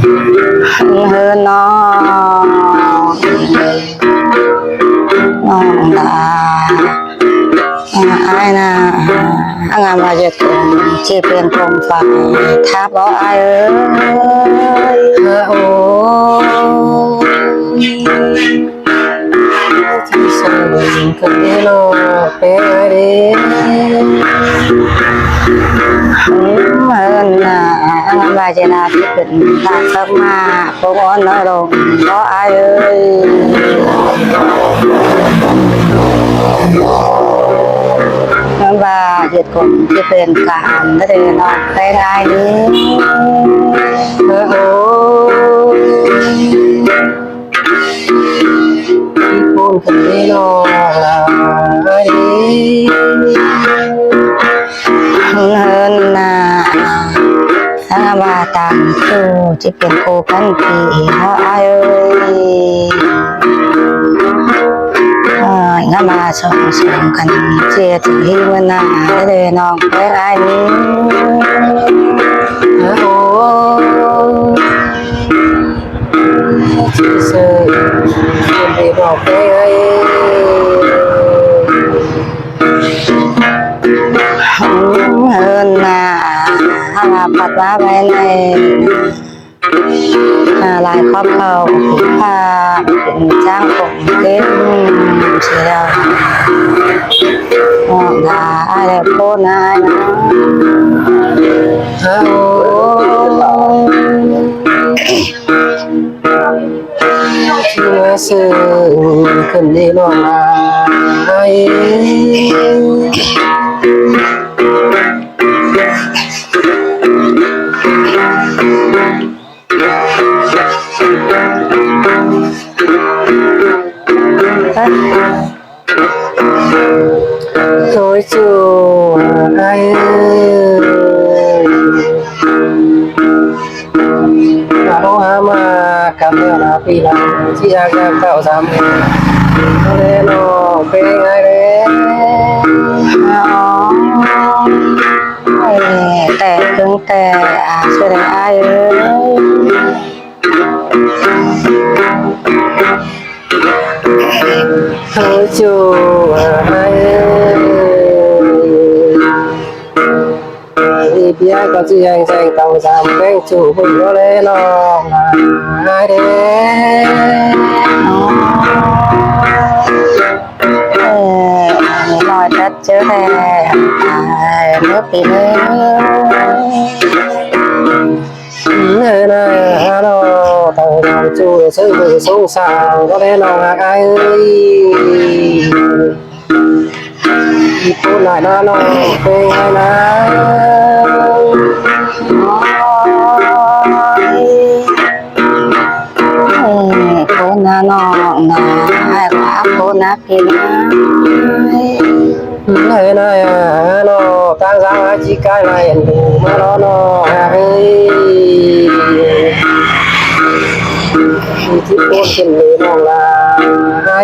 เฮือนน้องน้องดาอายนะงานมาจะกลุ่มที่เป็นกลุ่มฝ่ายทับเอาอายโอ้ที่ส่งคนนี้น้องเป็นอะไรเฮือนนะงานมาจะนาที่เป็นตาสักมาพงอ้อนน้อยลงเพราะอายว่าเหตุผลที่เป็นการนั่นเองเนาะไปได้นี้โอ้โหที่พูดกันไม่รอดีเฮินนาถ้าว่าตามคู่ที่เป็นคู่กันปีเพราะอายงามาส่งกันเจียถึงที่มันน่าเลยน้องไปไรนี้โอ้ที่สุดคนที่บอกไปเฮินน่ะถ้ามาปัดว่าไปในลายครอบเขาผ้าเป็นจ้างผมเก็บเสียดาอะไรโคตรนายนะโอ้ที่มาซื้อคนนี้ลงมาโอยจูไอ้เราหามากับเมื่อนาปีหลังที่อยากจะเข้าสามเล่นอเป็นไงเล่แต่ถึงแต่เสียดายโอยจูไอ้พี่ก็จะยังแสงต้องสามแบ่งจูบนรถเลยน้องนายเด้ลอยจัดเจอแต่เมื่อปีนี้นะน้องต้องทำจูซื้อมือส่งสาวก็ได้น้องไอ้พูดหน่อยนะน้องเป็นไงนะโคนาน้องนะว่าโคนาพี่นะเฮ้ยนะน้องตั้งสาวจีกายมาเห็นดูมาล้อน้องเฮ้ยที่พูดเป็นเลยน้องละไอ้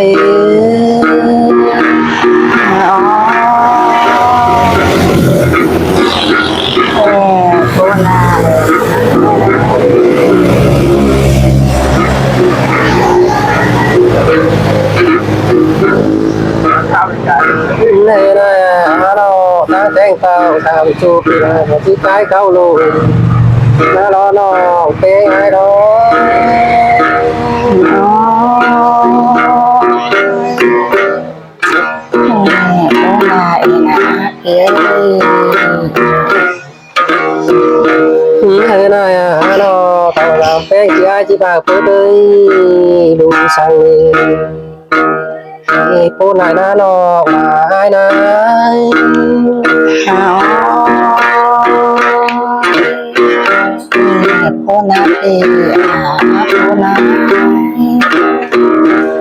โคนาเลยนะเราตั้งแต่งเต้าทำจูบนะที่ใกล้เข้าลูกนะเราน้องเป็นไงเราเฮ้ยนะเราต้องทำเป็นที่อาชีพพูดเลยดูสั่งพูดหน่อยนะน้องมานะพูดนะพี่พูดนะ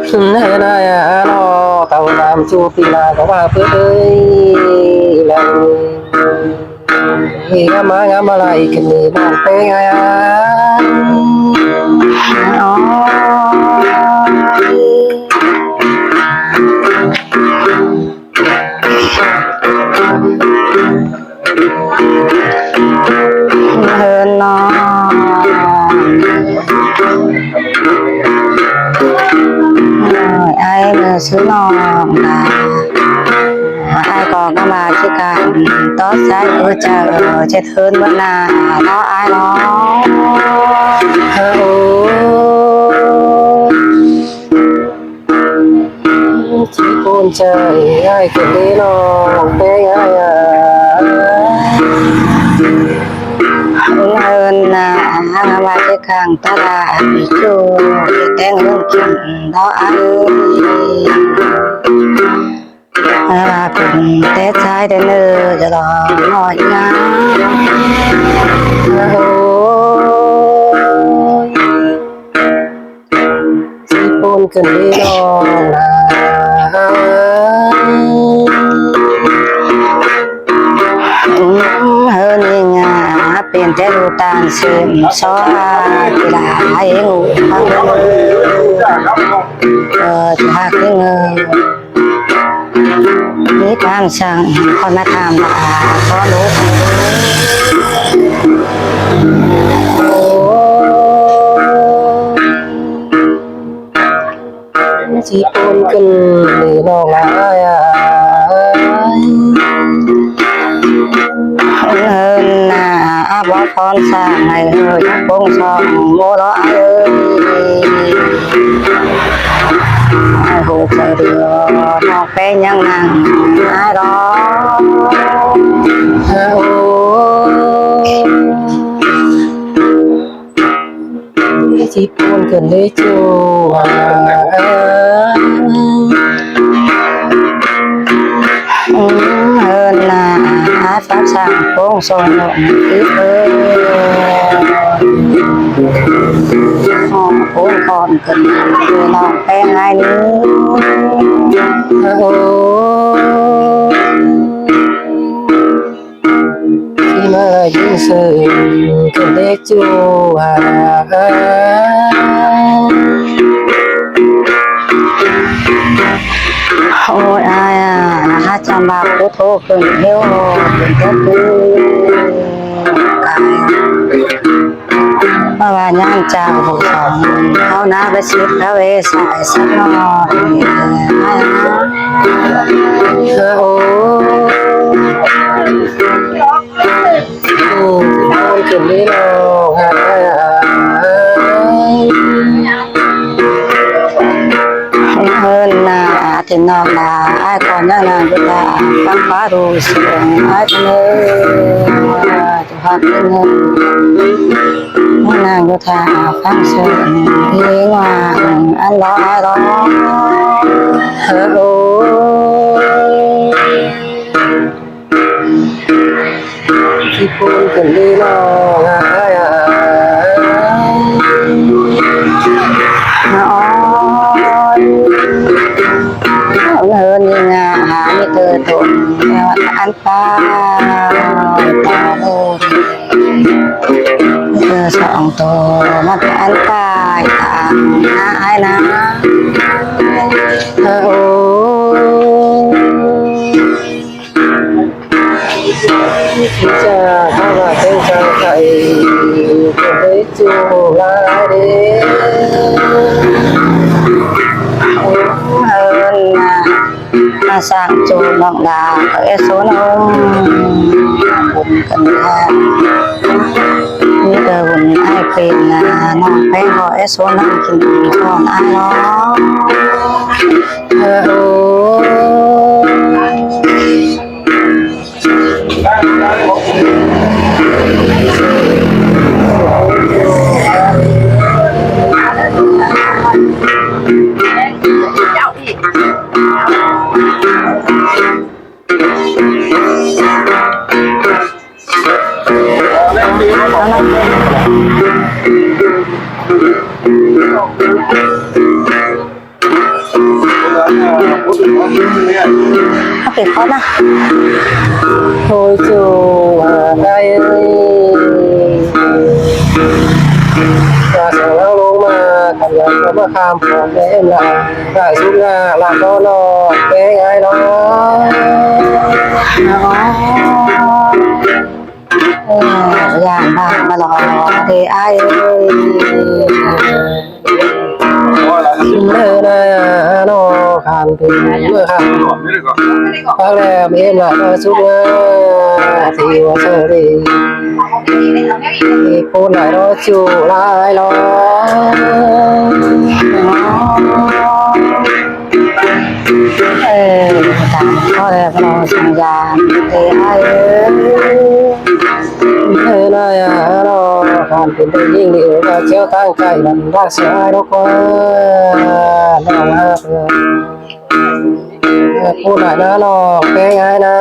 เฮ้ยนะเราต้องทำจูบปีนาก็ว่าเพื่อเลยแล้วงามอะไรกันนี่น้องเป็นไงเฮินน้อง ซื้อน้องลาไอ้ก็ก็มาที่กันต่อสายเจอจะเทินเมื่อนาน้อไอ้น้อที่คนใจไอ้คนนี้น้องเป็นไงเงินนะมาที่ข้างตลาดจูแต่งเรื่องกินน้อไอ้เป็นแต่ชายแต่เนื้อจะรอหน่อยนะที่คนกันนี้น้องนะเฮินยังไงเป็นแต่ดูตานซึมซอกีฬาเองฟังจะหักเงินนี่ตามสั่งคนมาทำละขอรู้ที่คนกันนี่น้องนะเงินน่ะบอพรสร้างให้เฮ้ยคงช่องโมล้อเอ้ยหูเสือน้องเป็นยังนั่งไอ้รอที่คนกันเลยจูเฮินน่ะฟ้าช่างคงส่งอีเอ้ยคนก่อนกันคือน้องเป็นไงนี้ที่มายิ่งสื่อกันเลยจูโอ้ยอาถ้าจำบาปโทษขึ้นเหี้ยวเป็นตัวกูกายเมื่อวานย่างจากบุกของเขาหน้าไปชิดแล้วเอสายสักหน่อยโอ้คนกันเลยน้องเฮินน่ะถึงนอนลาไอ้ก่อนยังนานเวลาฟังฟ้าดูเสียงไอ้เนื้อจะพักเงินนางอยู่ทาฟังเสียงเลี้ยงว่าอันรอไอ้รอโอ้ที่คนกันเลยน้องเฮินยังไงมีเธอตุนอันป้าตาโลดเธอสองตัวมันอันป้ายตาหน้าไอ้นะโอ้ที่จะเข้ามาเป็นชาวไทยคนได้จูลาเดเฮินมาสร้างจูน้องดาเอโซนองบุญกันแท้มีเธอบุญไอ้เป็นน้องแป้งขอเอโซนั่งกินทอนไอ้เนาะโอ้เขาปิดเขานะthôi chú đây và sáng lâu luôn mà cảm giác nó mà khám phá để em lại lại giúp ra làm cho nó bé ngay đó dạng bạc mà lò thì ai ơi xin lê này nó คานเป็นเมื่อค่ะฟังแล้วเอ็มละสุดงาที่ว่าเสรีผู้ไหนรอจูลายรอตามเขาเลยพนสัญญาเอ้ย เฮ้ยนายรอคานเป็นได้ยิ่งดีก็เจ้าตั้งใจนันรักษาดอกว่าน้องฮักผู้ไหนนะน้องเป็นไงนะ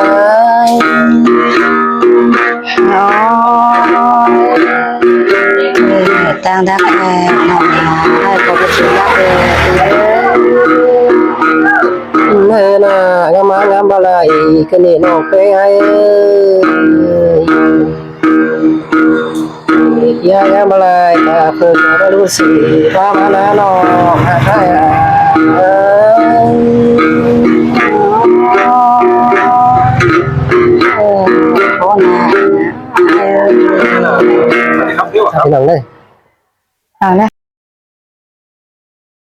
ตั้งแต่แม่นอนให้พอไปชิมยาเลย เฮ้ยนางามงามบลายกันนี่น้องเป็นไงยางามบลายถ้าเพิ่งจะรู้สึกว่ามานะน้องฮักให้พอนะ ที่นั่งเลย เอาละ